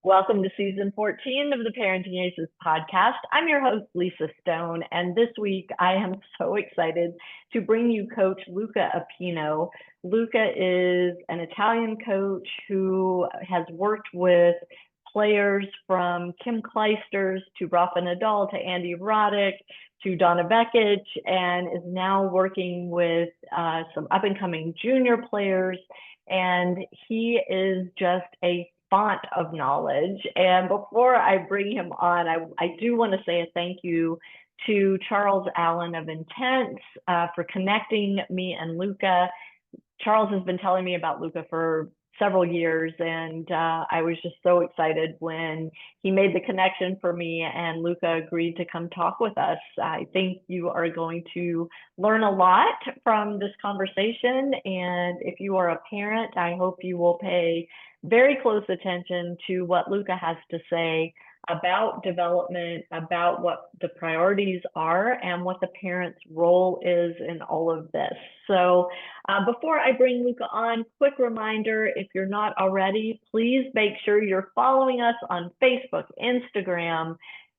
Welcome to season 14 of the Parenting Aces podcast. I'm your host, Lisa Stone, and this week I am so excited to bring you Coach Luca Appino. Luca is an Italian coach who has worked with players from Kim Clijsters to Rafael Nadal to Andy Roddick to Donna Bekic, and is now working with some up-and-coming junior players, and he is just a font of knowledge. And before I bring him on, I do want to say a thank you to Charles Allen of Intense for connecting me and Luca. Charles has been telling me about Luca for several years, and I was just so excited when he made the connection for me and Luca agreed to come talk with us. I think you are going to learn a lot from this conversation, and if you are a parent, I hope you will pay very close attention to what Luca has to say about development, about what the priorities are, and what the parent's role is in all of this. So before I bring Luca on, quick reminder, if you're not already, please make sure you're following us on Facebook, Instagram,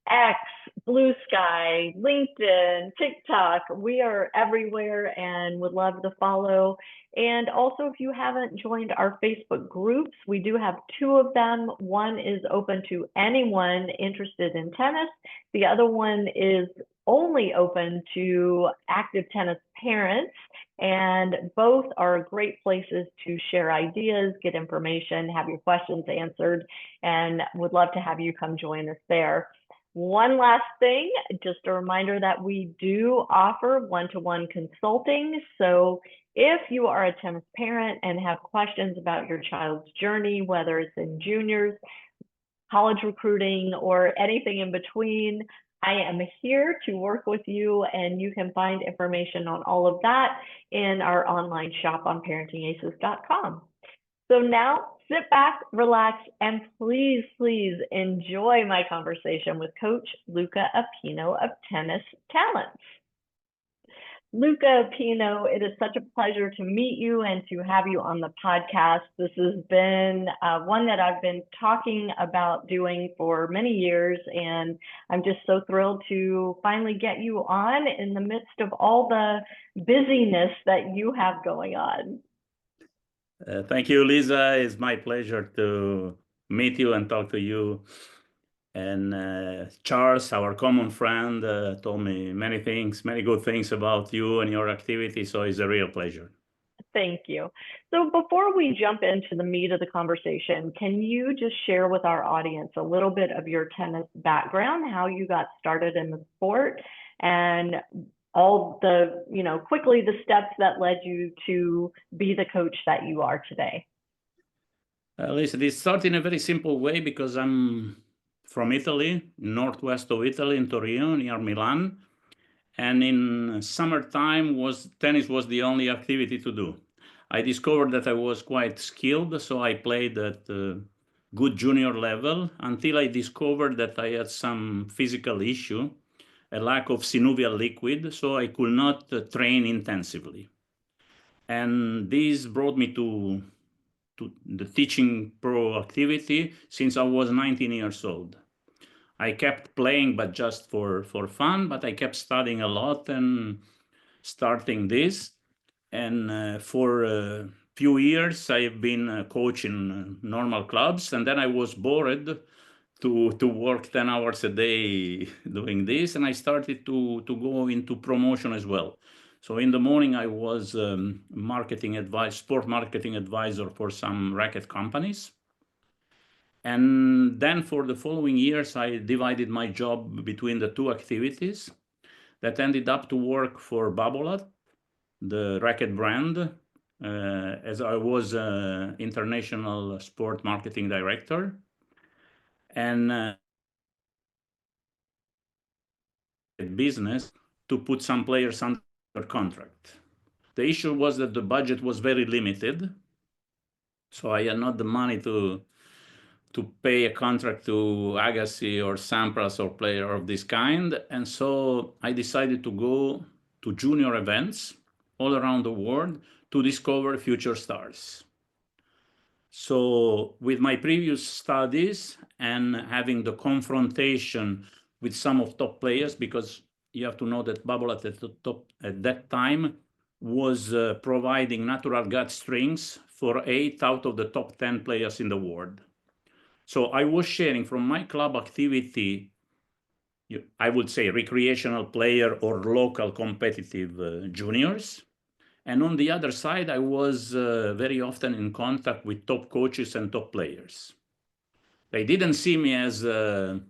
X, Blue Sky, LinkedIn, TikTok. We are everywhere and would love to follow. And also, if you haven't joined our Facebook groups, we do have two of them. One is open to anyone interested in tennis. The other one is only open to active tennis parents. And both are great places to share ideas, get information, have your questions answered, and would love to have you come join us there. One last thing, just a reminder that we do offer one-to-one consulting. So if you are a tennis parent and have questions about your child's journey, whether it's in juniors, college recruiting, or anything in between, I am here to work with you, and you can find information on all of that in our online shop on ParentingAces.com. So now sit back, relax, and please enjoy my conversation with Coach Luca Appino of Tennis Talents. Luca Appino, it is such a pleasure to meet you and to have you on the podcast. This has been one that I've been talking about doing for many years, and I'm just so thrilled to finally get you on in the midst of all the busyness that you have going on. Thank you, Lisa. It's my pleasure to meet you and talk to you. And Charles, our common friend, told me many good things about you and your activity. So it's a real pleasure. Thank you. So before we jump into the meat of the conversation, can you just share with our audience a little bit of your tennis background, how you got started in the sport, and all the, quickly the steps that led you to be the coach that you are today? Listen, it started in a very simple way because I'm from Italy, northwest of Italy, in Torino, near Milan. And in summertime, tennis was the only activity to do. I discovered that I was quite skilled, so I played at good junior level until I discovered that I had some physical issue, a lack of synovial liquid, so I could not train intensively. And this brought me to the teaching pro activity since I was 19 years old. I kept playing, but just for fun, but I kept studying a lot and starting this. And for a few years, I've been coaching normal clubs, and then I was bored to work 10 hours a day doing this, and I started to go into promotion as well. So in the morning, I was sport marketing advisor for some racket companies. And then for the following years, I divided my job between the two activities that ended up to work for Babolat, the racket brand, as I was international sport marketing director. And business to put some players under contract. The issue was that the budget was very limited, so I had not the money to pay a contract to Agassi or Sampras or player of this kind, and so I decided to go to junior events all around the world to discover future stars. So with my previous studies and having the confrontation with some of top players, because you have to know that Babolat at the top at that time was providing natural gut strings for 8 out of the top 10 players in the world. So I was sharing from my club activity, I would say recreational player or local competitive juniors. And on the other side, I was very often in contact with top coaches and top players. They didn't see me as a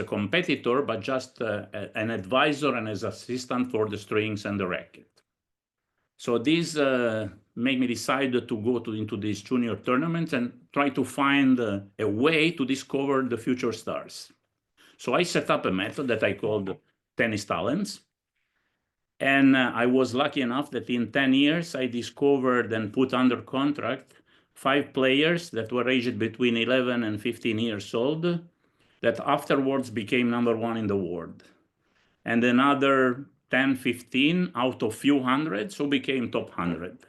competitor, but just an advisor and as assistant for the strings and the racket. So this made me decide to go into these junior tournaments and try to find a way to discover the future stars. So I set up a method that I called Tennis Talents. And I was lucky enough that in 10 years, I discovered and put under contract 5 players that were aged between 11 and 15 years old that afterwards became #1 in the world. And another 10, 15 out of few hundred, so became top 100.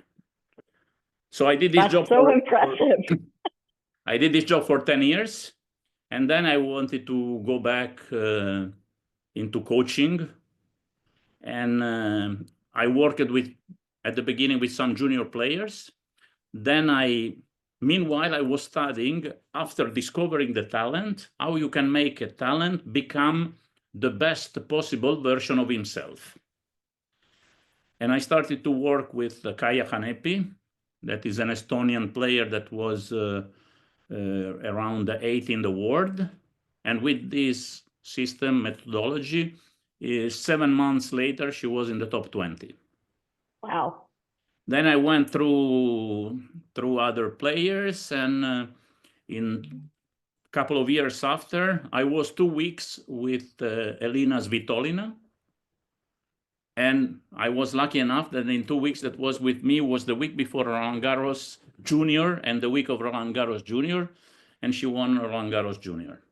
So I did this job. That's so impressive. I did this job for 10 years. And then I wanted to go back into coaching. And I worked at the beginning with some junior players. Then meanwhile, I was studying, after discovering the talent, how you can make a talent become the best possible version of himself. And I started to work with Kaia Kanepi, that is an Estonian player that was around 8 in the world. And with this system methodology, 7 months later, she was in the top 20. Wow. Then I went through other players, and in a couple of years after, I was 2 weeks with Elina Svitolina. And I was lucky enough that in 2 weeks that was with me was the week before Roland Garros Junior and the week of Roland Garros Junior, and she won Roland Garros Junior.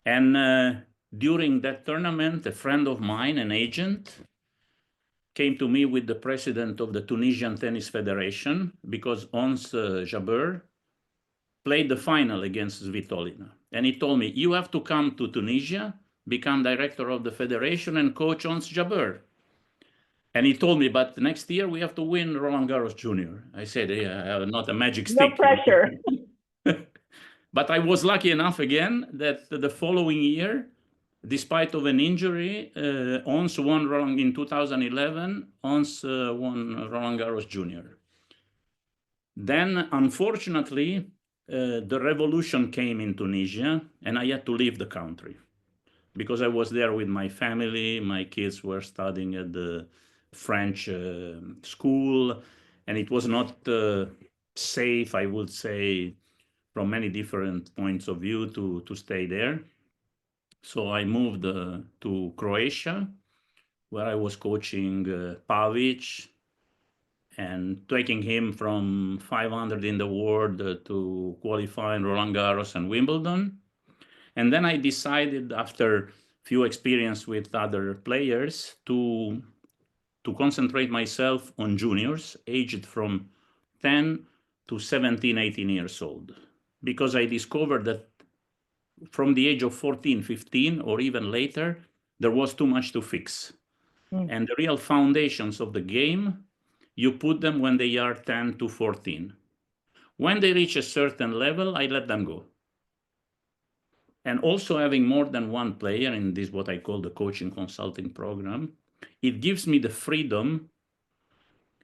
And during that tournament, a friend of mine, an agent, came to me with the president of the Tunisian Tennis Federation, because Ons Jabeur played the final against Svitolina. And he told me, you have to come to Tunisia, become director of the federation and coach Ons Jabeur. And he told me, but next year we have to win Roland Garros Junior. I said, yeah, not a magic stick. No pressure. But I was lucky enough again that the following year, despite of an injury, Ons won in 2011. Ons won Roland Garros Junior. Then, unfortunately, the revolution came in Tunisia, and I had to leave the country because I was there with my family. My kids were studying at the French school, and it was not safe, I would say, from many different points of view to stay there. So I moved to Croatia, where I was coaching Pavic and taking him from 500 in the world to qualify in Roland Garros and Wimbledon. And then I decided, after few experience with other players, to concentrate myself on juniors aged from 10 to 17, 18 years old. Because I discovered that from the age of 14, 15, or even later, there was too much to fix. And the real foundations of the game, you put them when they are 10 to 14. When they reach a certain level, I let them go. And also having more than one player in this, what I call the coaching consulting program, it gives me the freedom.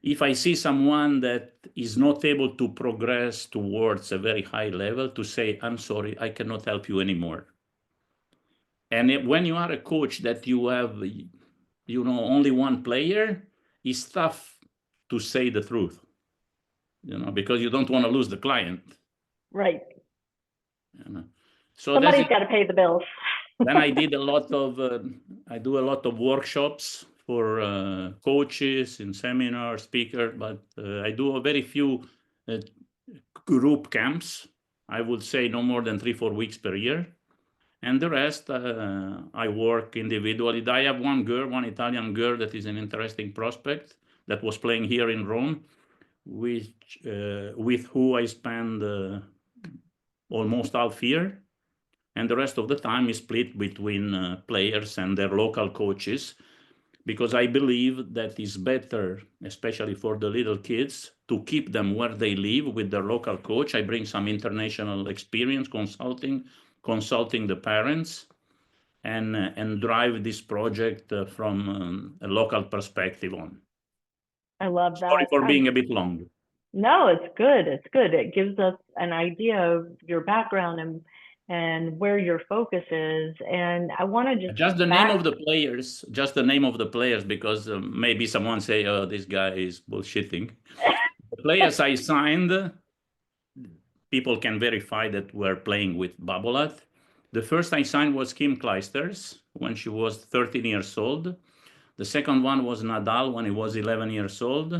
If I see someone that is not able to progress towards a very high level, to say, I'm sorry, I cannot help you anymore. And when you are a coach that you have, only one player, it's tough to say the truth, because you don't want to lose the client. Right. So somebody's got to pay the bills. Then I did I do a lot of workshops for coaches and seminars, speakers, but I do a very few group camps. I would say no more than 3-4 weeks per year. And the rest, I work individually. I have one Italian girl that is an interesting prospect that was playing here in Rome, with who I spend almost half year. and the rest of the time is split between players and their local coaches, because I believe that it's better, especially for the little kids, to keep them where they live with their local coach. I bring some international experience consulting the parents, and drive this project from a local perspective on. I love that. Sorry for being a bit long. No, it's good. It's good. It gives us an idea of your background and where your focus is. And I want to just the name of the players, because maybe someone say, oh, this guy is bullshitting. The players I signed, people can verify that we're playing with Babolat. The first I signed was Kim Clijsters when she was 13 years old. The second one was Nadal when he was 11 years old.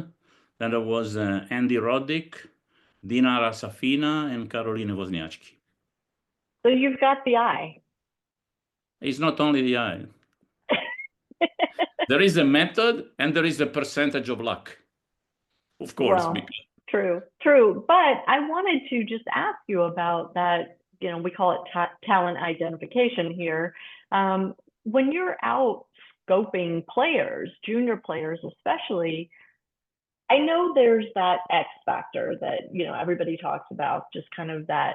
Then there was Andy Roddick, Dinara Safina, and Caroline Wozniacki. So you've got the eye. It's not only the eye. There is a method and there is a percentage of luck, of course. Well, true. But I wanted to just ask you about that. We call it talent identification here. When you're out scoping players, junior players especially, I know there's that X factor that, everybody talks about, just kind of the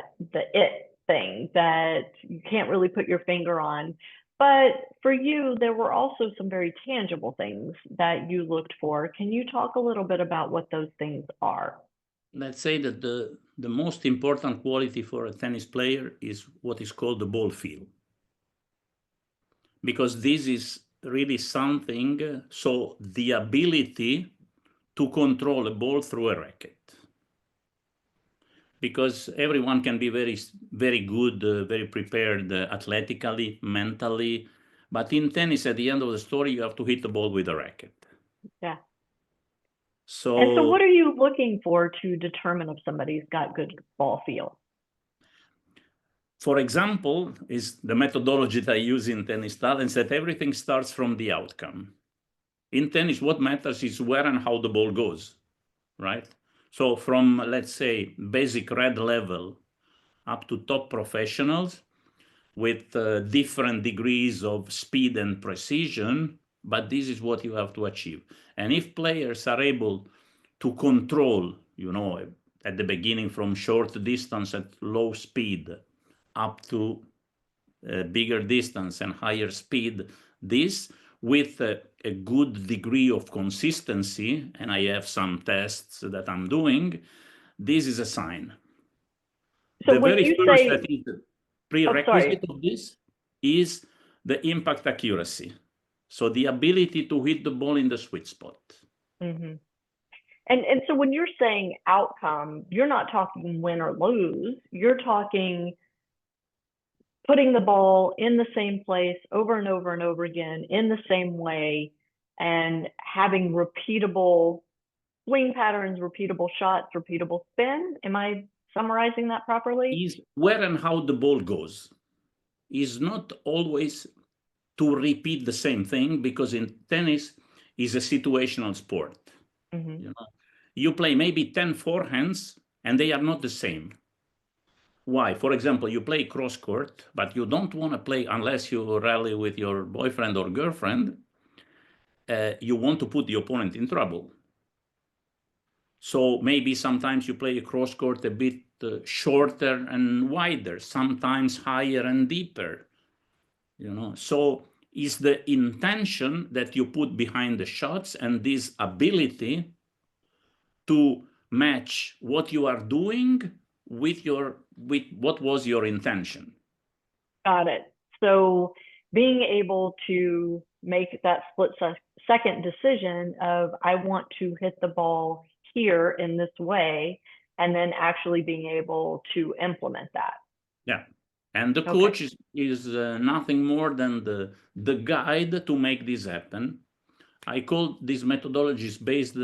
it thing that you can't really put your finger on. But for you, there were also some very tangible things that you looked for. Can you talk a little bit about what those things are? Let's say that the most important quality for a tennis player is what is called the ball feel. Because this is really something, so the ability to control a ball through a racket. Because everyone can be very, very good, very prepared athletically, mentally. But in tennis, at the end of the story, you have to hit the ball with a racket. Yeah. So what are you looking for to determine if somebody's got good ball feel? For example, is the methodology that I use in tennis talents, that everything starts from the outcome. In tennis, what matters is where and how the ball goes, right? So from, let's say, basic red level up to top professionals with different degrees of speed and precision, but this is what you have to achieve. And if players are able to control, at the beginning from short distance at low speed up to bigger distance and higher speed, this with a good degree of consistency, and I have some tests that I'm doing, this is a sign. So the very first that is the prerequisite of this is the impact accuracy. So the ability to hit the ball in the sweet spot. Mm-hmm. And so when you're saying outcome, you're not talking win or lose. You're talking putting the ball in the same place over and over and over again in the same way, and having repeatable swing patterns, repeatable shots, repeatable spin. Am I summarizing that properly? Is where and how the ball goes. Is not always to repeat the same thing, because in tennis is a situational sport. Mm-hmm. You play maybe 10 forehands and they are not the same. Why? For example, you play cross court, but you don't want to play unless you rally with your boyfriend or girlfriend. You want to put the opponent in trouble. So maybe sometimes you play a cross court a bit shorter and wider, sometimes higher and deeper. So it's the intention that you put behind the shots, and this ability to match what you are doing with what was your intention. Got it. So being able to make that split-second decision of, I want to hit the ball here in this way, and then actually being able to implement that. Yeah. And the coach is nothing more than the guide to make this happen. I call these methodologies based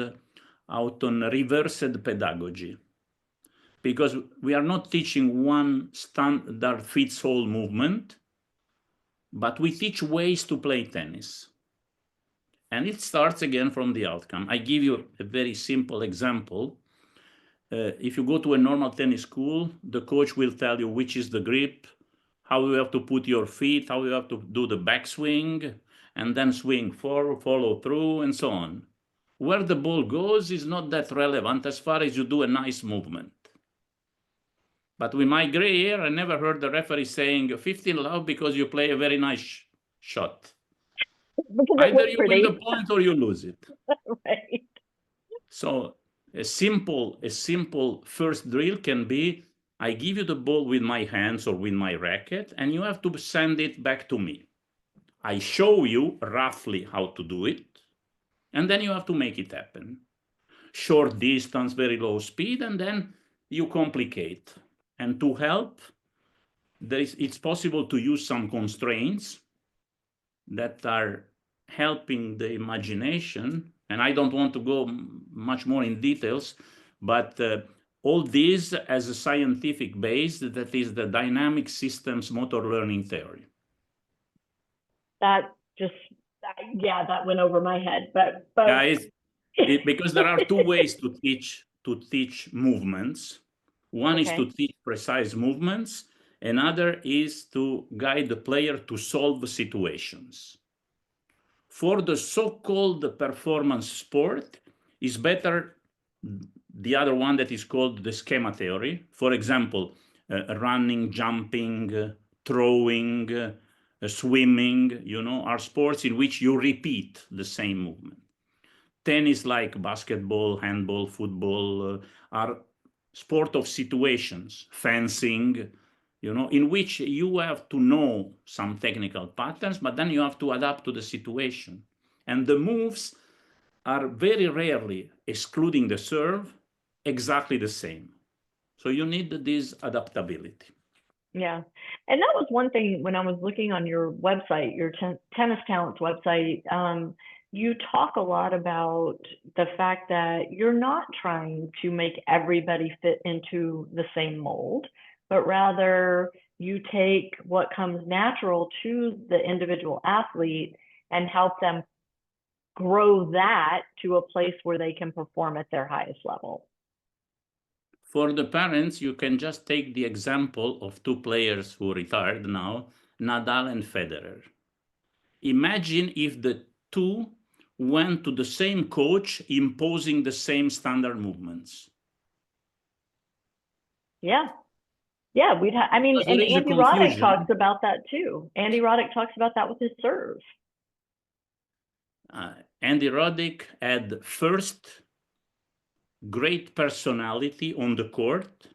out on reversed pedagogy, because we are not teaching one standard fits all movement, but we teach ways to play tennis. And it starts again from the outcome. I give you a very simple example. If you go to a normal tennis school, the coach will tell you which is the grip, how you have to put your feet, how you have to do the backswing, and then swing forward, follow through, and so on. Where the ball goes is not that relevant as far as you do a nice movement. But with my gray hair, I never heard the referee saying 15 love because you play a very nice shot. Because it Either was you pretty. win the point or you lose it. Right. So a simple first drill can be, I give you the ball with my hands or with my racket, and you have to send it back to me. I show you roughly how to do it, and then you have to make it happen. Short distance, very low speed, and then you complicate. And to help, it's possible to use some constraints that are helping the imagination. And I don't want to go much more in details, but all this as a scientific base that is the dynamic systems motor learning theory. That just, that went over my head. But yeah, because there are two ways to teach movements. One is to teach precise movements. Another is to guide the player to solve situations. For the so-called performance sport, is better the other one that is called the schema theory. For example, running, jumping, throwing, swimming, are sports in which you repeat the same movement. Tennis, like basketball, handball, football, are sport of situations. Fencing, in which you have to know some technical patterns, but then you have to adapt to the situation. And the moves are very rarely, excluding the serve, exactly the same. So you need this adaptability. Yeah. And that was one thing when I was looking on your website, your Tennis Talents website, you talk a lot about the fact that you're not trying to make everybody fit into the same mold, but rather you take what comes natural to the individual athlete and help them grow that to a place where they can perform at their highest level. For the parents, you can just take the example of two players who retired now, Nadal and Federer. Imagine if the two went to the same coach imposing the same standard movements. Yeah. Yeah, and Andy Roddick talks about that too. Andy Roddick talks about that with his serve. Andy Roddick had first great personality on the court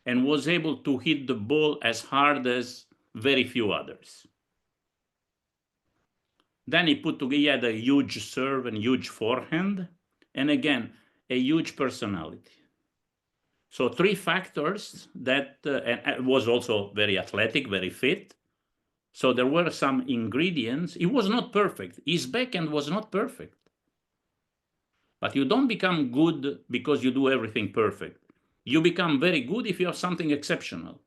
and was able to hit the ball as hard as very few others. Then he had a huge serve and huge forehand, and again, a huge personality. So three factors that, and was also very athletic, very fit. So there were some ingredients. It was not perfect. His backhand was not perfect. But you don't become good because you do everything perfect. You become very good if you have something exceptional.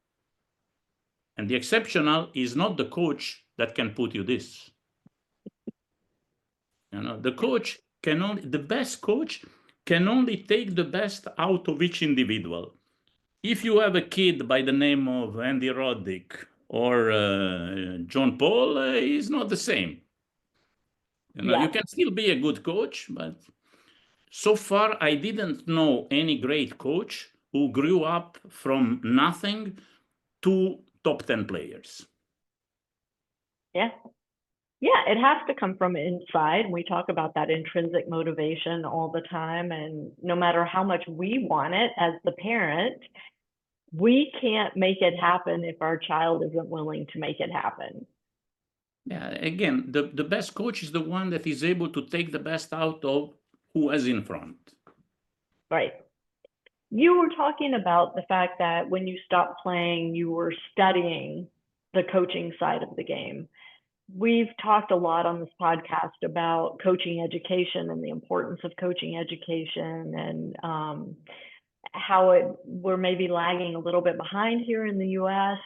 And the exceptional is not the coach that can put you this. The best coach can only take the best out of each individual. If you have a kid by the name of Andy Roddick or John Paul, he's not the same. You can still be a good coach, but so far I didn't know any great coach who grew up from nothing to top 10 players. Yeah. Yeah, it has to come from inside. We talk about that intrinsic motivation all the time. And no matter how much we want it as the parent, we can't make it happen if our child isn't willing to make it happen. Yeah, again, the best coach is the one that is able to take the best out of who is in front. Right. You were talking about the fact that when you stopped playing, you were studying the coaching side of the game. We've talked a lot on this podcast about coaching education and the importance of coaching education and how we're maybe lagging a little bit behind here in the US.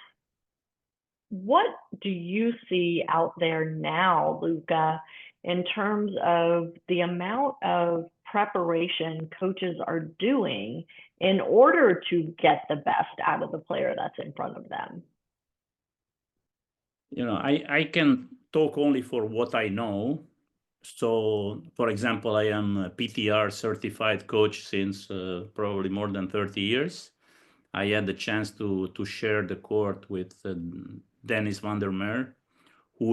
What do you see out there now, Luca, in terms of the amount of preparation coaches are doing in order to get the best out of the player that's in front of them? I can talk only for what I know. So, for example, I am a PTR certified coach since probably more than 30 years. I had the chance to share the court with Dennis van der Meer, who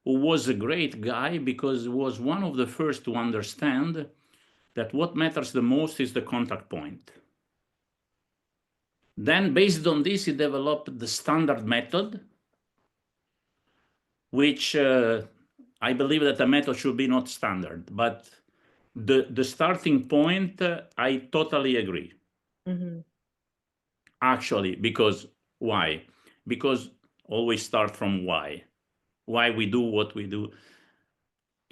was a great guy because he was one of the first to understand that what matters the most is the contact point. Then, based on this, he developed the standard method, which I believe that the method should be not standard, but the starting point, I totally agree. Mm-hmm. Actually, because why? Because always start from why. Why we do what we do.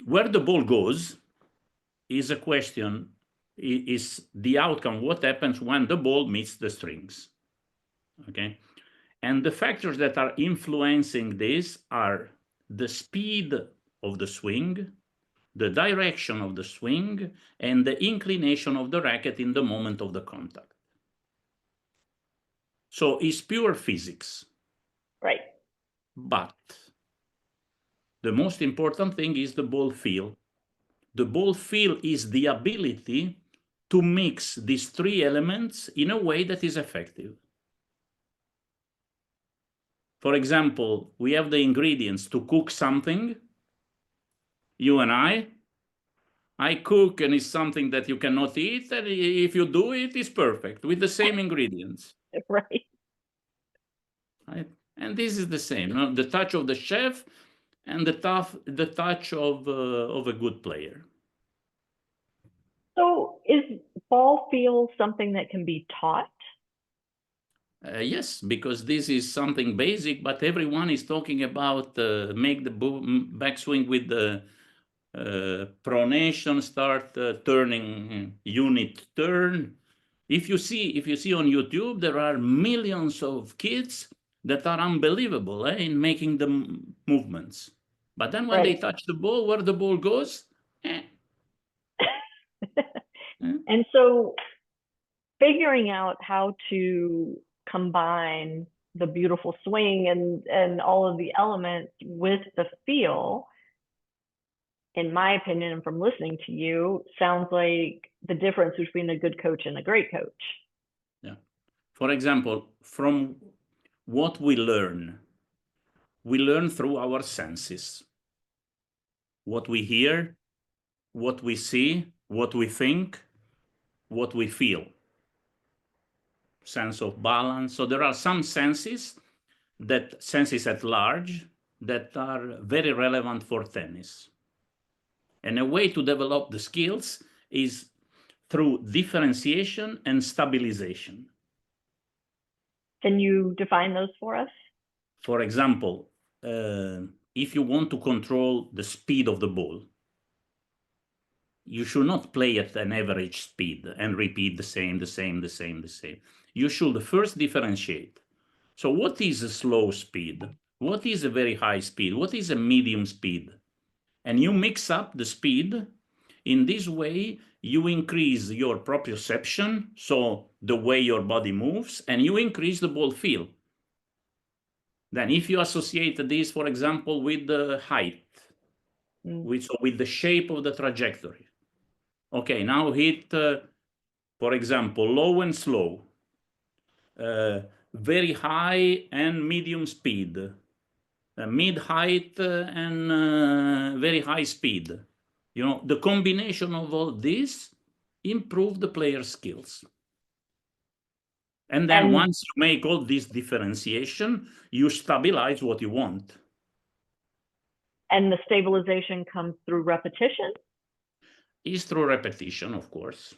Where the ball goes is a question, is the outcome, what happens when the ball meets the strings, okay? And the factors that are influencing this are the speed of the swing, the direction of the swing, and the inclination of the racket in the moment of the contact. So it's pure physics. Right. But the most important thing is the ball feel. The ball feel is the ability to mix these three elements in a way that is effective. For example, we have the ingredients to cook something. You and I cook, and it's something that you cannot eat, and if you do it, it's perfect with the same ingredients. Right. Right? And this is the same, the touch of the chef and the touch of a good player. So is ball feel something that can be taught? Yes, because this is something basic, but everyone is talking about make the backswing with the pronation, start turning unit turn. If you see on YouTube, there are millions of kids that are unbelievable in making the movements. But then when they touch the ball, where the ball goes, And so figuring out how to combine the beautiful swing and all of the elements with the feel, in my opinion, and from listening to you, sounds like the difference between a good coach and a great coach. Yeah. For example, from what we learn through our senses. What we hear, what we see, what we think, what we feel. Sense of balance. So there are some senses at large that are very relevant for tennis. And a way to develop the skills is through differentiation and stabilization. Can you define those for us? For example, if you want to control the speed of the ball, you should not play at an average speed and repeat the same. You should first differentiate. So what is a slow speed? What is a very high speed? What is a medium speed? And you mix up the speed. In this way, you increase your proprioception, so the way your body moves, and you increase the ball feel. Then if you associate this, for example, with the height, with the shape of the trajectory. Okay, now hit, for example, low and slow, very high and medium speed, mid-height and very high speed. The combination of all this improve the player's skills. And then once you make all this differentiation, you stabilize what you want. And the stabilization comes through repetition? Is through repetition, of course,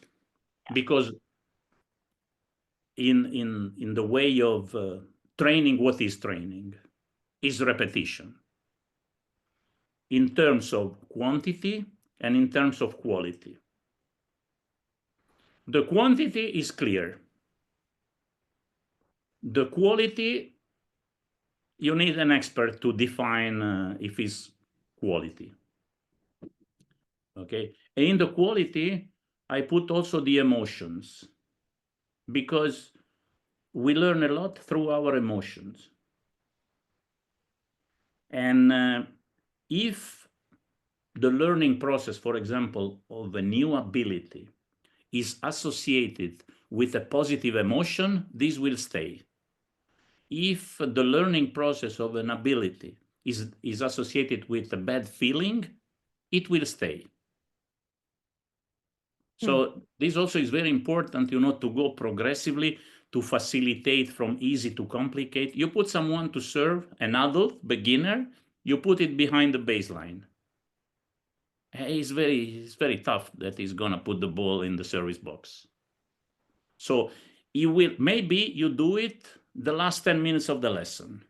because in the way of training, what is training? Is repetition. In terms of quantity and in terms of quality. The quantity is clear. The quality, you need an expert to define if it's quality. Okay, and in the quality, I put also the emotions, because we learn a lot through our emotions. And if the learning process, for example, of a new ability is associated with a positive emotion, this will stay. If the learning process of an ability is associated with a bad feeling, it will stay. So this also is very important, to go progressively, to facilitate from easy to complicate. You put someone to serve, an adult, beginner, you put it behind the baseline. It's very tough that he's gonna put the ball in the service box. So maybe you do it the last 10 minutes of the lesson.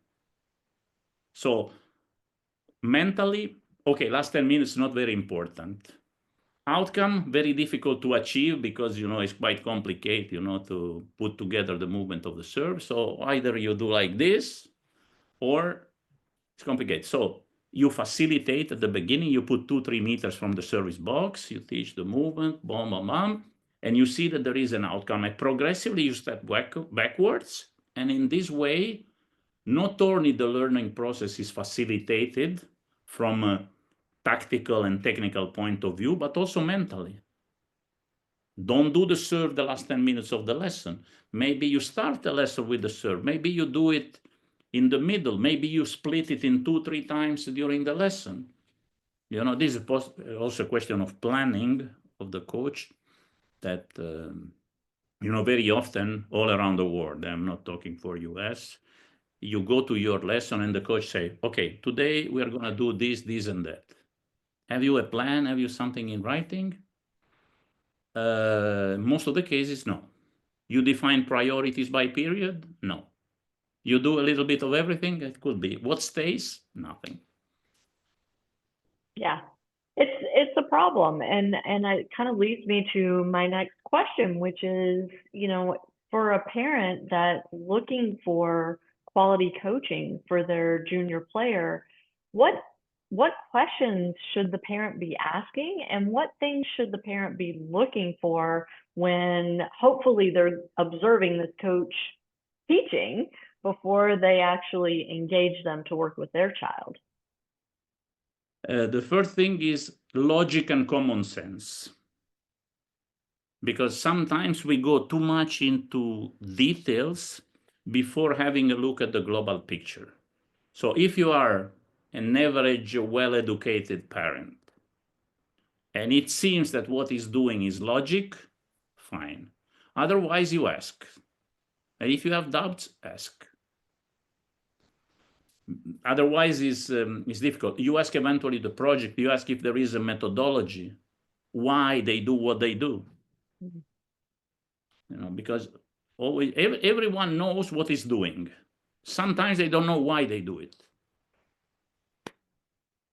So mentally, okay, last 10 minutes not very important. Outcome, very difficult to achieve because, it's quite complicated, to put together the movement of the serve. So either you do like this or it's complicated. So you facilitate at the beginning, you put 2-3 meters from the service box, you teach the movement, boom, boom, boom, and you see that there is an outcome. And progressively you step backwards. And in this way, not only the learning process is facilitated from a tactical and technical point of view, but also mentally. Don't do the serve the last 10 minutes of the lesson. Maybe you start the lesson with the serve. Maybe you do it in the middle. Maybe you split it in 2-3 times during the lesson. This is also a question of planning of the coach that, very often all around the world, I'm not talking for US, you go to your lesson and the coach say, okay, today we are going to do this, this, and that. Have you a plan? Have you something in writing? Most of the cases, no. You define priorities by period? No. You do a little bit of everything? It could be. What stays? Nothing. Yeah, it's a problem, and it kind of leads me to my next question, which is, for a parent that's looking for quality coaching for their junior player, what questions should the parent be asking, and what things should the parent be looking for when hopefully they're observing this coach teaching before they actually engage them to work with their child? The first thing is logic and common sense. Because sometimes we go too much into details before having a look at the global picture. So if you are an average, well-educated parent, and it seems that what he's doing is logic, fine. Otherwise, you ask. And if you have doubts, ask. Otherwise, it's difficult. You ask eventually the project, you ask if there is a methodology, why they do what they do. Because always everyone knows what he's doing. Sometimes they don't know why they do it.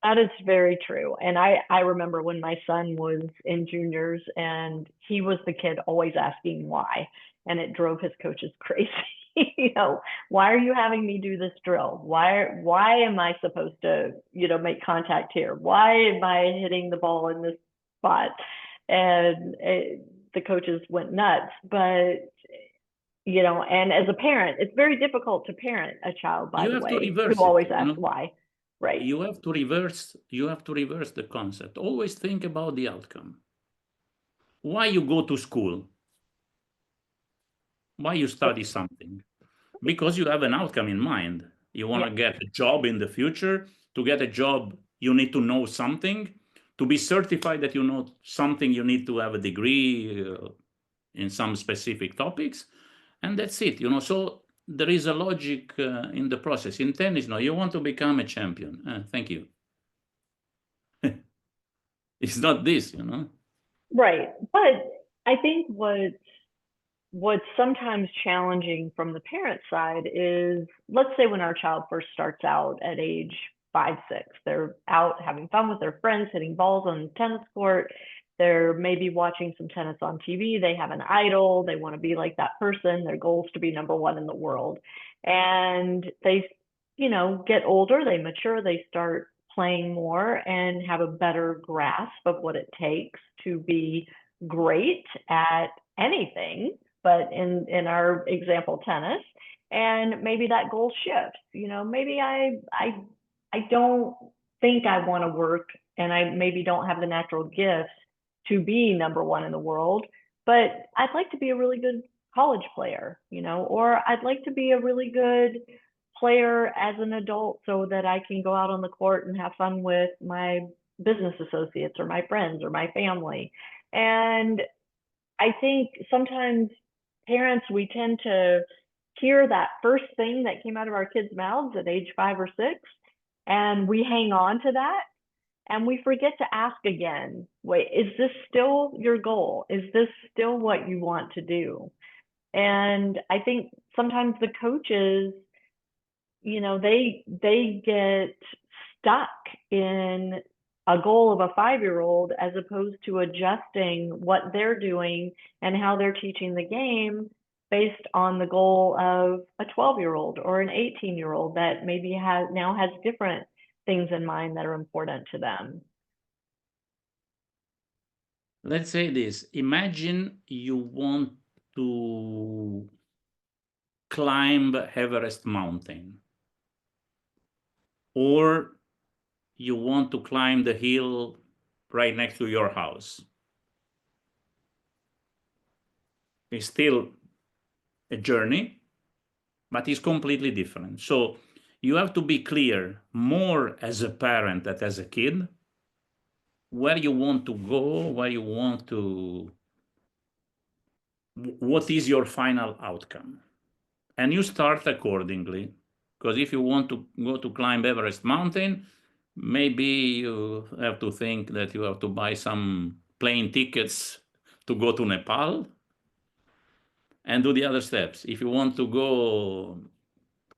That is very true. And I remember when my son was in juniors and he was the kid always asking why, and it drove his coaches crazy. Why are you having me do this drill? Why am I supposed to, make contact here? Why am I hitting the ball in this spot? And the coaches went nuts. But, and as a parent, it's very difficult to parent a child, by the way, who always asks why. Right. You have to reverse the concept. Always think about the outcome. Why you go to school? Why you study something? Because you have an outcome in mind. You want to get a job in the future. To get a job, you need to know something. To be certified that you know something, you need to have a degree in some specific topics. And that's it, So there is a logic in the process. In tennis, you want to become a champion. Thank you. It's not this, Right. But I think what's sometimes challenging from the parent side is, let's say when our child first starts out at age 5, 6, they're out having fun with their friends, hitting balls on the tennis court. They're maybe watching some tennis on TV. They have an idol. They want to be like that person. Their goal is to be number one in the world. And they, get older, they mature, they start playing more and have a better grasp of what it takes to be great at anything, but in our example, tennis. And maybe that goal shifts. Maybe I I don't think I want to work, and I maybe don't have the natural gift to be number one in the world, but I'd like to be a really good college player, or I'd like to be a really good player as an adult so that I can go out on the court and have fun with my business associates or my friends or my family. And I think sometimes parents, we tend to hear that first thing that came out of our kids' mouths at age 5 or 6, and we hang on to that and we forget to ask again, wait, is this still your goal? Is this still what you want to do? And I think sometimes the coaches, they get stuck in a goal of a 5-year-old as opposed to adjusting what they're doing and how they're teaching the game based on the goal of a 12-year-old or an 18-year-old that maybe has different things in mind that are important to them. Let's say this. Imagine you want to climb Everest Mountain, or you want to climb the hill right next to your house. It's still a journey, but it's completely different. So you have to be clear more as a parent than as a kid, where you want to go, what is your final outcome. And you start accordingly. Because if you want to go to climb Everest Mountain, maybe you have to think that you have to buy some plane tickets to go to Nepal and do the other steps. If you want to go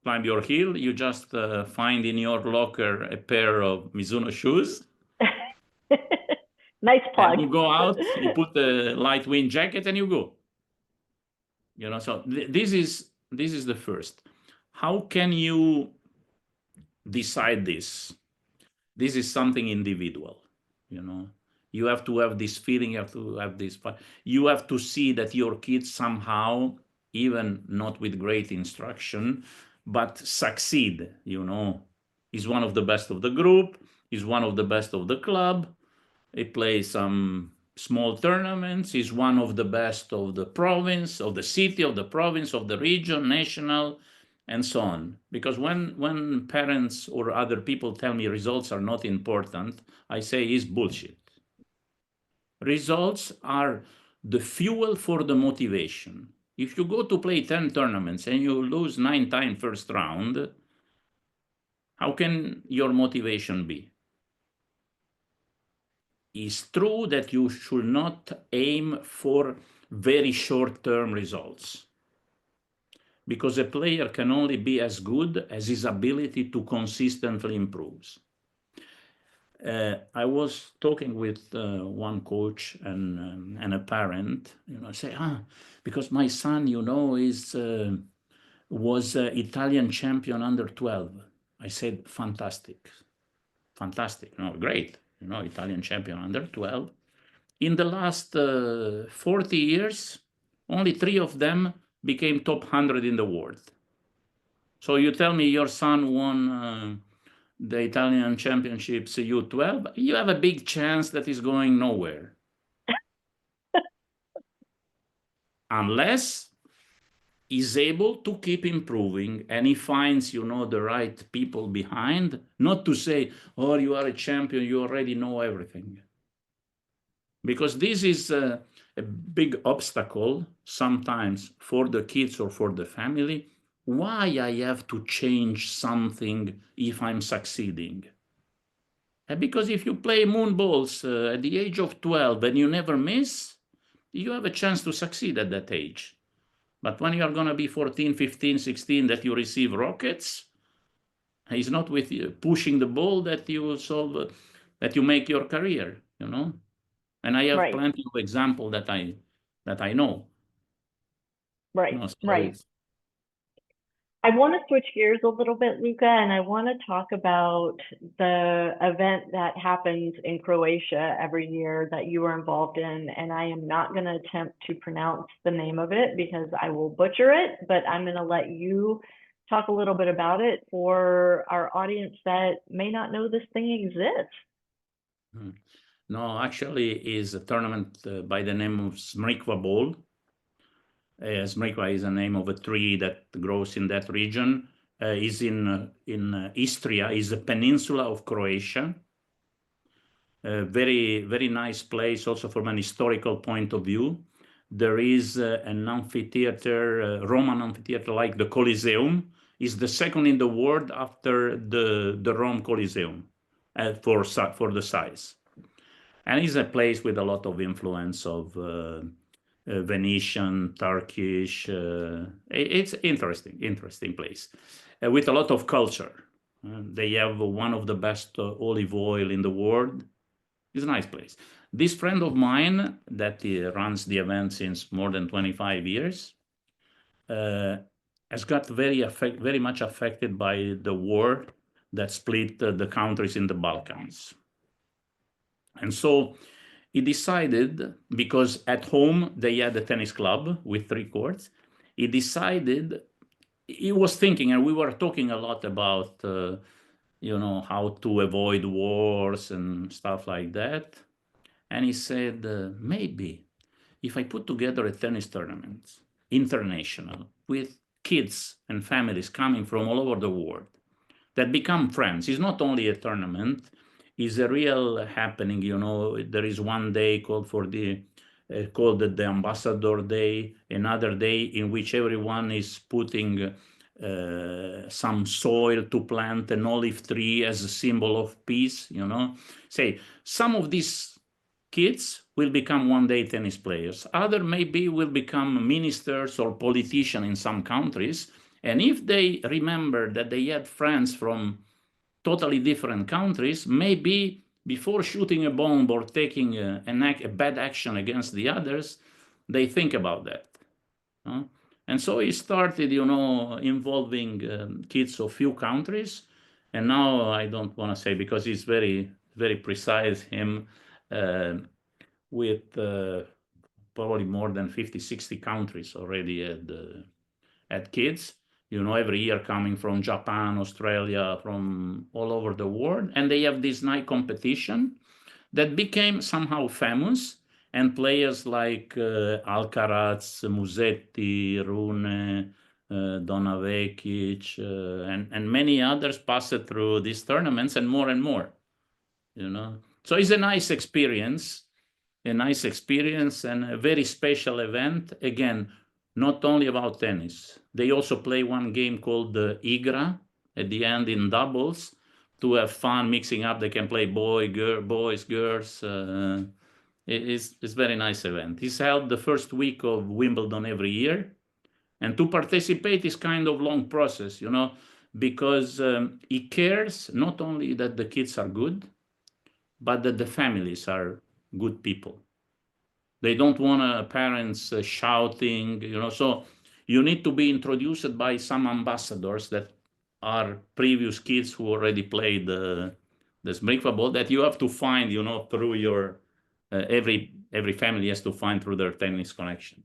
climb your hill, you just find in your locker a pair of Mizuno shoes. Nice plug. And you go out, you put the light wind jacket and you go. So this is the first. How can you decide this? This is something individual, You have to have this feeling, you have to have this. You have to see that your kids somehow, even not with great instruction, but succeed, is one of the best of the group, is one of the best of the club. He plays some small tournaments, is one of the best of the province, of the city, of the province, of the region, national, and so on. Because when parents or other people tell me results are not important, I say it's bullshit. Results are the fuel for the motivation. If you go to play 10 tournaments and you lose 9 times first round, how can your motivation be? It's true that you should not aim for very short-term results, because a player can only be as good as his ability to consistently improve. I was talking with one coach and a parent, say, because my son, was Italian champion under 12. I said, fantastic, great, Italian champion under 12. In the last 40 years, only 3 of them became top 100 in the world. So you tell me your son won the Italian championships U12, you have a big chance that he's going nowhere. Unless he's able to keep improving and he finds, the right people behind, not to say, oh, you are a champion, you already know everything. Because this is a big obstacle sometimes for the kids or for the family. Why I have to change something if I'm succeeding? Because if you play moon balls at the age of 12 and you never miss, you have a chance to succeed at that age. But when you are going to be 14, 15, 16, that you receive rockets, it's not with you pushing the ball that you solve, that you make your career, And I have plenty of examples that I know. Right, right. I want to switch gears a little bit, Luca, and I want to talk about the event that happens in Croatia every year that you were involved in. And I am not going to attempt to pronounce the name of it because I will butcher it, but I'm going to let you talk a little bit about it for our audience that may not know this thing exists. No, actually, is a tournament by the name of Smrikva Bowl. Smrikva is the name of a tree that grows in that region. Is in Istria, is a peninsula of Croatia. Very, very nice place also from an historical point of view. There is an amphitheater, Roman amphitheater like the Colosseum, is the second in the world after the Rome Colosseum for the size. And it's a place with a lot of influence of Venetian, Turkish. It's interesting place with a lot of culture. They have one of the best olive oil in the world. It's a nice place. This friend of mine that runs the event since more than 25 years has got very much affected by the war that split the countries in the Balkans. And so he decided, because at home they had a tennis club with 3 courts, he was thinking, and we were talking a lot about, how to avoid wars and stuff like that. And he said, maybe if I put together a tennis tournament, international, with kids and families coming from all over the world that become friends, it's not only a tournament, it's a real happening. There is one day called the Ambassador Day, another day in which everyone is putting some soil to plant an olive tree as a symbol of peace. Say some of these kids will become one day tennis players. Other maybe will become ministers or politicians in some countries. And if they remember that they had friends from totally different countries, maybe before shooting a bomb or taking a bad action against the others, they think about that. And so he started, involving kids of few countries. And now I don't want to say, because he's very, very precise, him with probably more than 50, 60 countries already at kids, every year coming from Japan, Australia, from all over the world. And they have this night competition that became somehow famous. And players like Alcaraz, Musetti, Rune, Dona Vekic, and many others passed through these tournaments, and more. So it's a nice experience and a very special event. Again, not only about tennis. They also play one game called the Igra at the end in doubles to have fun mixing up. They can play boys, girls. It's a very nice event. It's held the first week of Wimbledon every year. And to participate is kind of long process, because he cares not only that the kids are good, but that the families are good people. They don't want parents shouting, so you need to be introduced by some ambassadors that are previous kids who already played the Smrikva Ball, that you have to find, through your, every family has to find through their tennis connection.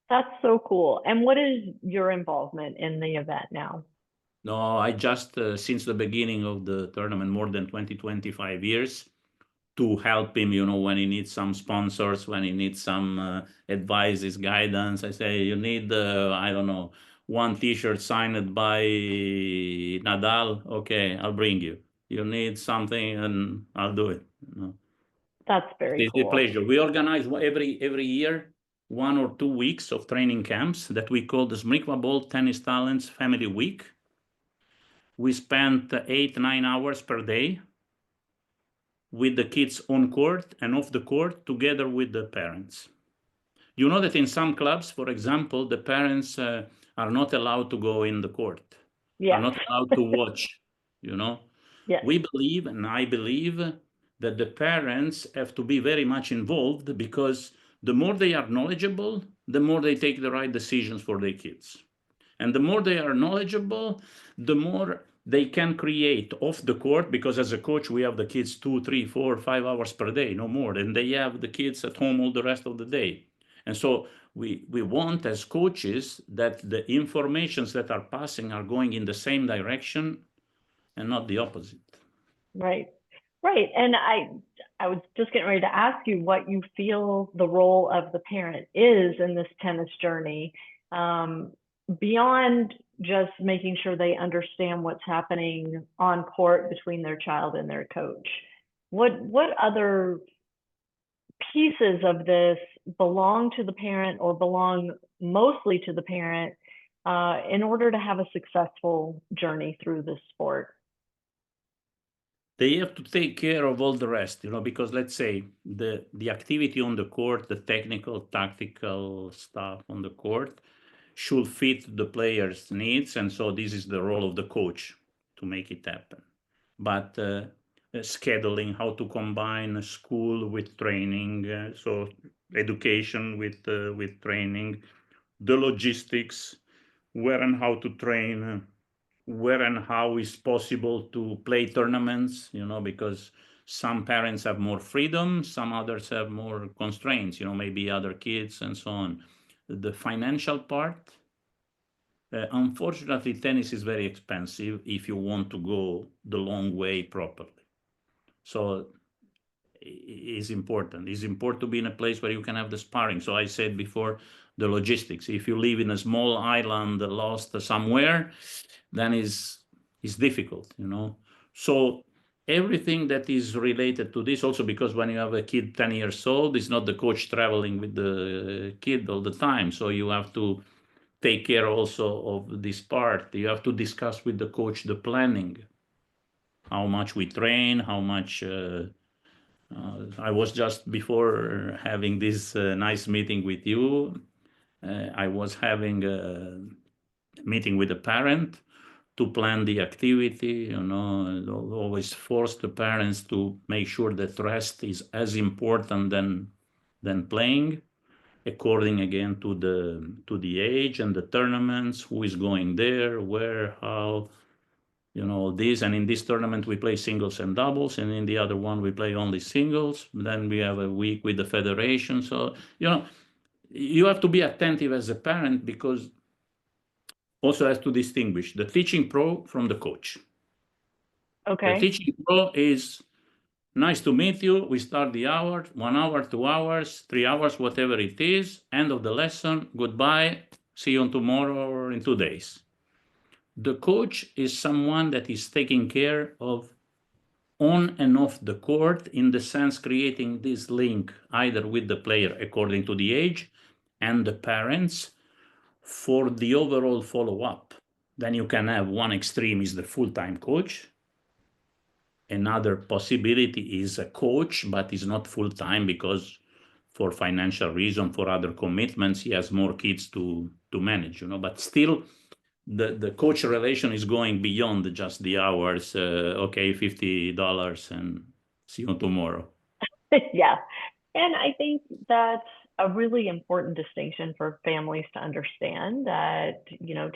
That's so cool. And what is your involvement in the event now? No, I just, since the beginning of the tournament, more than 25 years, to help him, when he needs some sponsors, when he needs some advice, guidance. I say, you need, I don't know, one T-shirt signed by Nadal. Okay, I'll bring you. You need something, and I'll do it. That's very cool. It's a pleasure. We organize every year 1 or 2 weeks of training camps that we call the Smrikva Ball Tennis Talents Family Week. We spent 8-9 hours per day with the kids on court and off the court, together with the parents. You know that in some clubs, for example, the parents are not allowed to go in the court, are not allowed to watch, Yes. We believe, and I believe, that the parents have to be very much involved, because the more they are knowledgeable, the more they take the right decisions for their kids. And the more they are knowledgeable, the more they can create off the court, because as a coach, we have the kids 2, 3, 4, 5 hours per day, no more. And they have the kids at home all the rest of the day. And so we want as coaches that the informations that are passing are going in the same direction and not the opposite. Right. And I was just getting ready to ask you what you feel the role of the parent is in this tennis journey, beyond just making sure they understand what's happening on court between their child and their coach. What other pieces of this belong to the parent or belong mostly to the parent in order to have a successful journey through this sport? They have to take care of all the rest, because let's say the activity on the court, the technical, tactical stuff on the court should fit the player's needs. And so this is the role of the coach to make it happen. But scheduling, how to combine school with training, so education with training, the logistics, where and how to train, where and how is possible to play tournaments, because some parents have more freedom, some others have more constraints, maybe other kids and so on. The financial part, unfortunately, tennis is very expensive if you want to go the long way properly. So it's important. It's important to be in a place where you can have the sparring. So I said before, the logistics. If you live in a small island lost somewhere, then it's difficult, So everything that is related to this, also because when you have a kid 10 years old, it's not the coach traveling with the kid all the time. So you have to take care also of this part. You have to discuss with the coach the planning, how much we train, how much. I was just before having this nice meeting with you. I was having a meeting with a parent to plan the activity, always force the parents to make sure that rest is as important than playing, according again to the age and the tournaments, who is going there, where, how, this. And in this tournament we play singles and doubles, and in the other one we play only singles. Then we have a week with the federation. So you have to be attentive as a parent, because also has to distinguish the teaching pro from the coach. Okay. The teaching pro is nice to meet you. We start the hour, 1 hour, 2 hours, 3 hours, whatever it is. End of the lesson. Goodbye. See you tomorrow or in 2 days. The coach is someone that is taking care of on and off the court, in the sense creating this link either with the player according to the age and the parents for the overall follow-up. Then you can have one extreme is the full-time coach. Another possibility is a coach, but is not full-time because for financial reason, for other commitments, he has more kids to manage, but still the coach relation is going beyond just the hours. Okay, $50 and see you tomorrow. Yeah. And I think that's a really important distinction for families to understand, that,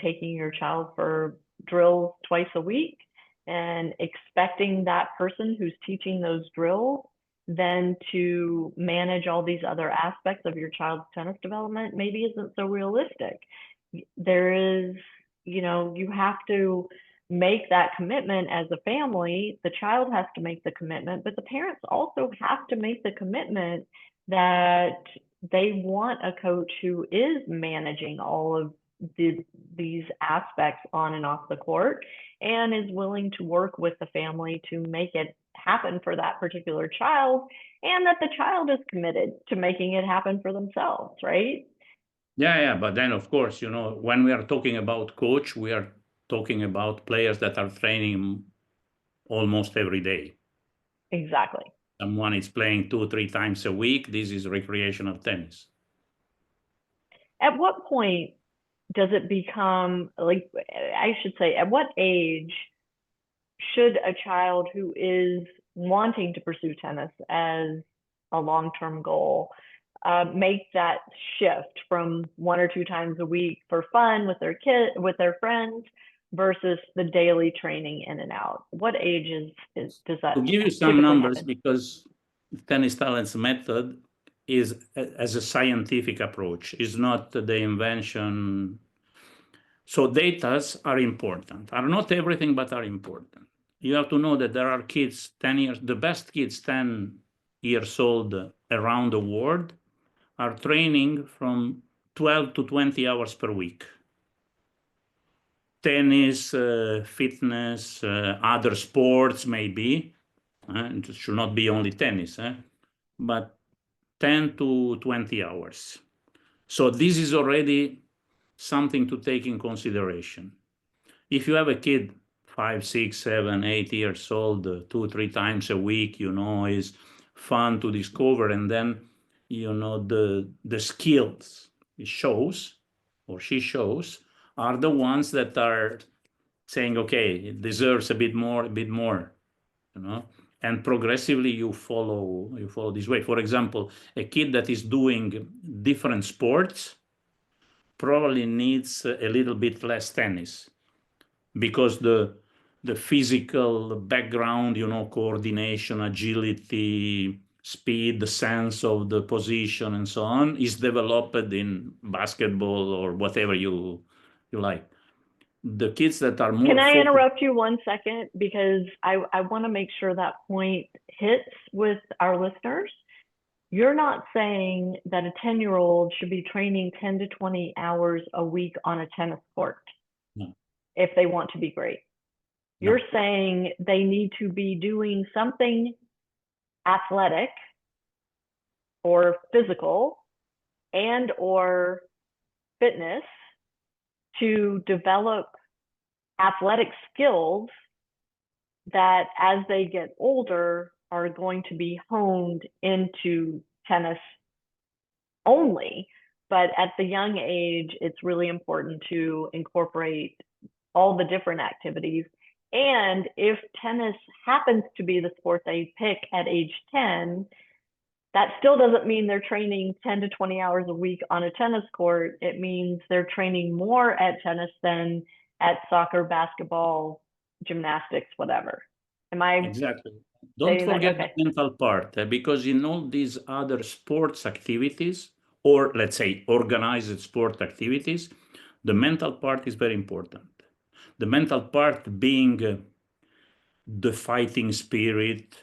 taking your child for drills twice a week and expecting that person who's teaching those drills then to manage all these other aspects of your child's tennis development maybe isn't so realistic. There is, you have to make that commitment as a family. The child has to make the commitment, but the parents also have to make the commitment that they want a coach who is managing all of these aspects on and off the court and is willing to work with the family to make it happen for that particular child, and that the child is committed to making it happen for themselves, right? Yeah. But then, of course, when we are talking about coach, we are talking about players that are training almost every day. Exactly. Someone is playing 2-3 times a week. This is recreational tennis. At what point does it become, at what age should a child who is wanting to pursue tennis as a long-term goal make that shift from 1 or 2 times a week for fun with their friends versus the daily training in and out? What age does that? To give you some numbers, because Tennis Talents Method is as a scientific approach. It's not the invention. So datas are important, are not everything, but are important. You have to know that there are kids 10 years, the best kids 10 years old around the world are training from 12 to 20 hours per week. Tennis, fitness, other sports maybe. It should not be only tennis, but 10 to 20 hours. So this is already something to take in consideration. If you have a kid 5, 6, 7, 8 years old, 2, 3 times a week, is fun to discover, and then the skills he shows or she shows are the ones that are saying, okay, it deserves a bit more, and progressively you follow this way. For example, a kid that is doing different sports probably needs a little bit less tennis, because the physical background, coordination, agility, speed, the sense of the position, and so on, is developed in basketball or whatever you like. The kids that are more Can I focused. interrupt you 1 second? Because I want to make sure that point hits with our listeners. You're not saying that a 10-year-old should be training 10 to 20 hours a week on a tennis court. No. If they want to be great. No. You're saying they need to be doing something athletic or physical and or fitness to develop athletic skills that as they get older are going to be honed into tennis only. But at the young age, it's really important to incorporate all the different activities. And if tennis happens to be the sport they pick at age 10, that still doesn't mean they're training 10 to 20 hours a week on a tennis court. It means they're training more at tennis than at soccer, basketball, gymnastics, whatever. Am I exactly? Don't forget the mental part, because in all these other sports activities, or let's say organized sport activities, the mental part is very important. The mental part being the fighting spirit,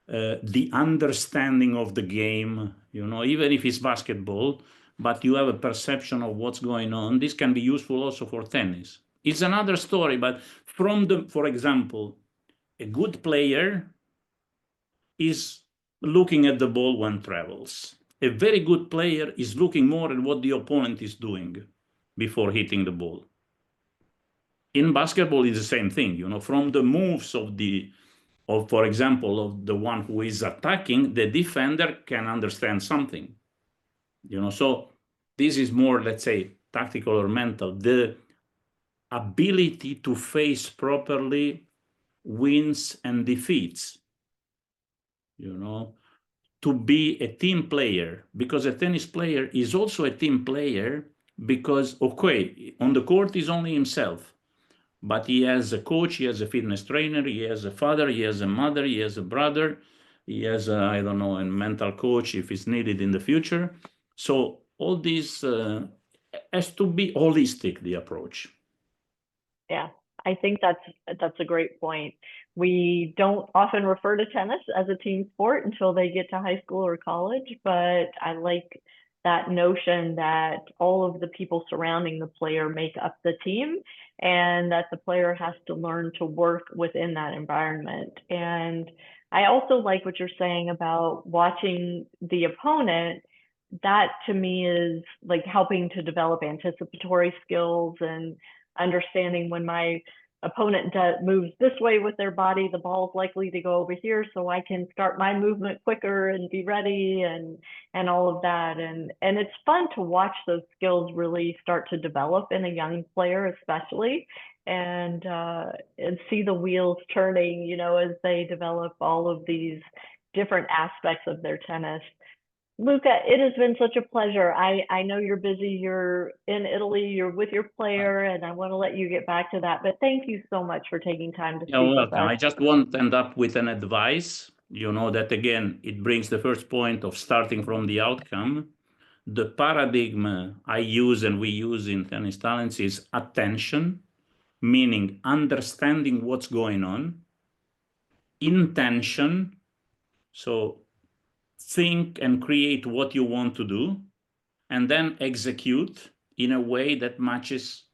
the understanding of the game, even if it's basketball, but you have a perception of what's going on. This can be useful also for tennis. It's another story, but for example, a good player is looking at the ball when travels. A very good player is looking more at what the opponent is doing before hitting the ball. In basketball, it's the same thing, from the moves of for example, of the one who is attacking, the defender can understand something, so this is more, let's say, tactical or mental. The ability to face properly wins and defeats, to be a team player, because a tennis player is also a team player, because, okay, on the court is only himself, but he has a coach, he has a fitness trainer, he has a father, he has a mother, he has a brother, he has a mental coach if it's needed in the future. So all this has to be holistic, the approach. Yeah, I think that's a great point. We don't often refer to tennis as a team sport until they get to high school or college, but I like that notion that all of the people surrounding the player make up the team, and that the player has to learn to work within that environment. And I also like what you're saying about watching the opponent. That to me is like helping to develop anticipatory skills and understanding when my opponent moves this way with their body, the ball is likely to go over here, so I can start my movement quicker and be ready, and all of that. And it's fun to watch those skills really start to develop in a young player, especially, and see the wheels turning, as they develop all of these different aspects of their tennis. Luca, it has been such a pleasure. I know you're busy. You're in Italy. You're with your player, and I want to let you get back to that. But thank you so much for taking time to speak with us. I just want to end up with an advice. you know that, again, it brings the first point of starting from the outcome. The paradigm I use and we use in Tennis Talents is attention, meaning understanding what's going on. Intention, so think and create what you want to do, and then execute in a way that matches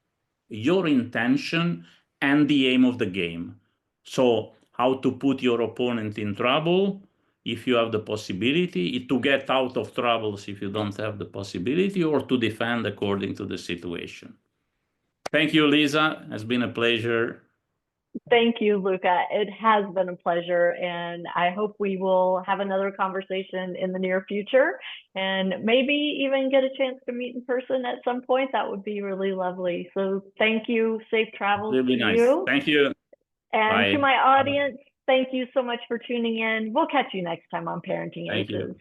your intention and the aim of the game. So how to put your opponent in trouble if you have the possibility, to get out of troubles if you don't have the possibility, or to defend according to the situation. Thank you, Lisa. It's been a pleasure. Thank you, Luca. It has been a pleasure, and I hope we will have another conversation in the near future, and maybe even get a chance to meet in person at some point. That would be really lovely. So thank you. Safe travels It'll be to nice. you. Thank you. And Bye. to my audience, thank you so much for tuning in. We'll catch you next time on Parenting Thank you. Aces.